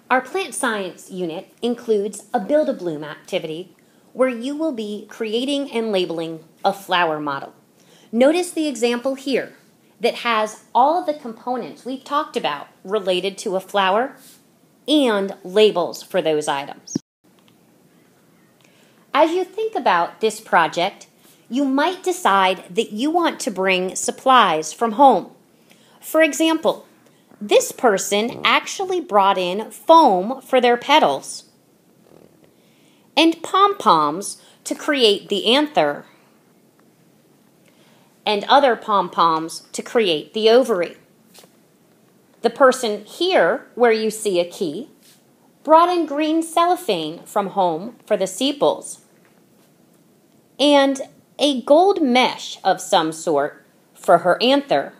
Our plant science unit includes a Build-A-Bloom activity where you will be creating and labeling a flower model. Notice the example here that has all of the components we've talked about related to a flower and labels for those items. As you think about this project, you might decide that you want to bring supplies from home. For example, this person actually brought in foam for their petals and pom-poms to create the anther and other pom-poms to create the ovary. The person here, where you see a key, brought in green cellophane from home for the sepals and a gold mesh of some sort for her anther.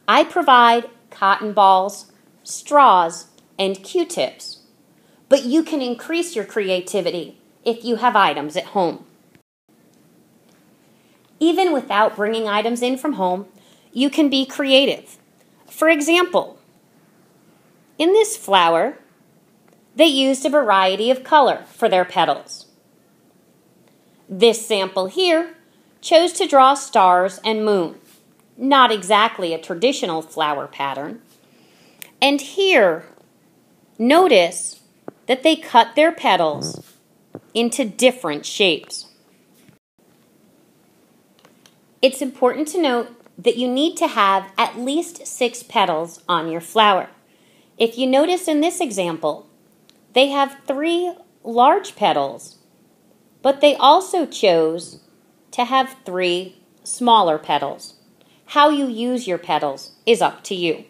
I provide cotton balls, straws, and Q-tips, but you can increase your creativity if you have items at home. Even without bringing items in from home, you can be creative. For example, in this flower, they used a variety of color for their petals. This sample here chose to draw stars and moon, not exactly a traditional flower pattern. And here, notice that they cut their petals into different shapes. It's important to note that you need to have at least 6 petals on your flower. If you notice in this example, they have 3 large petals, but they also chose to have 3 smaller petals. How you use your petals is up to you.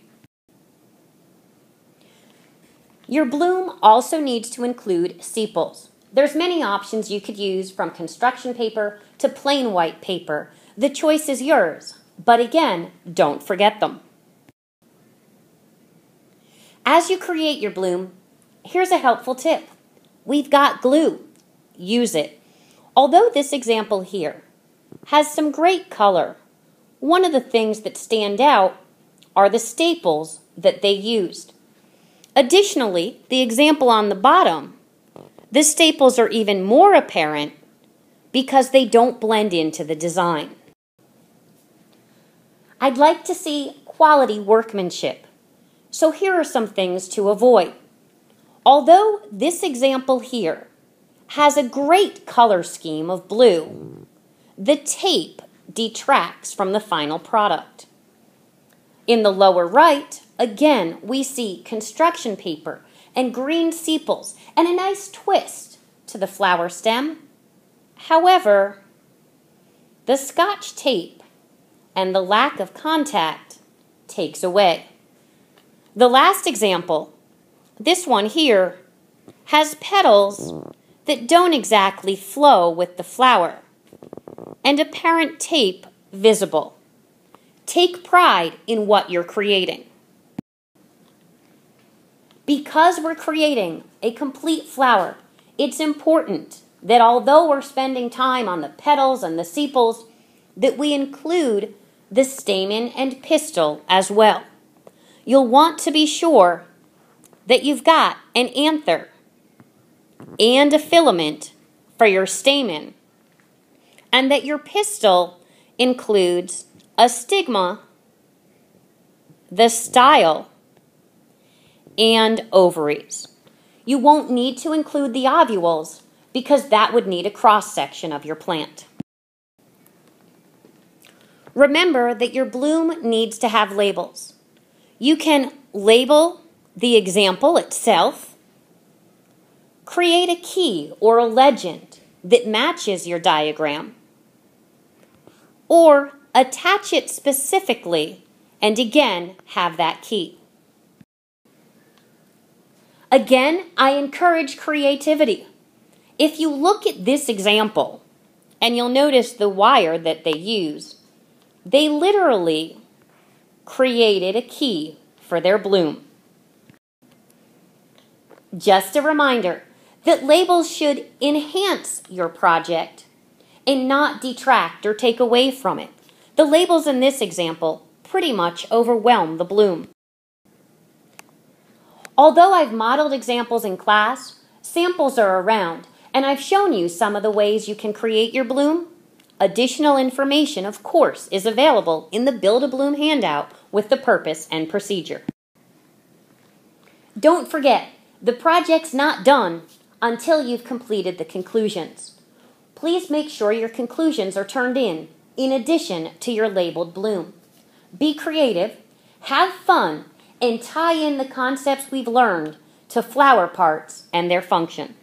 Your bloom also needs to include sepals. There's many options you could use, from construction paper to plain white paper. The choice is yours, but again, don't forget them. As you create your bloom, here's a helpful tip. We've got glue. Use it. Although this example here has some great color, one of the things that stand out are the staples that they used. Additionally, the example on the bottom, the staples are even more apparent because they don't blend into the design. I'd like to see quality workmanship, so here are some things to avoid. Although this example here has a great color scheme of blue, the tape detracts from the final product. In the lower right, again, we see construction paper and green sepals and a nice twist to the flower stem. However, the Scotch tape and the lack of contact takes away. The last example, this one here, has petals that don't exactly flow with the flower and apparent tape visible. Take pride in what you're creating. Because we're creating a complete flower, it's important that although we're spending time on the petals and the sepals, that we include the stamen and pistil as well. You'll want to be sure that you've got an anther and a filament for your stamen, and that your pistil includes a stigma, the style, and ovaries. You won't need to include the ovules because that would need a cross-section of your plant. Remember that your bloom needs to have labels. You can label the example itself, create a key or a legend that matches your diagram, or attach it specifically and again have that key. Again, I encourage creativity. If you look at this example, and you'll notice the wire that they use, they literally created a key for their bloom. Just a reminder that labels should enhance your project and not detract or take away from it. The labels in this example pretty much overwhelm the bloom. Although I've modeled examples in class, samples are around, and I've shown you some of the ways you can create your bloom. Additional information, of course, is available in the Build a Bloom handout with the purpose and procedure. Don't forget, the project's not done until you've completed the conclusions. Please make sure your conclusions are turned in addition to your labeled bloom. Be creative, have fun, and tie in the concepts we've learned to flower parts and their function.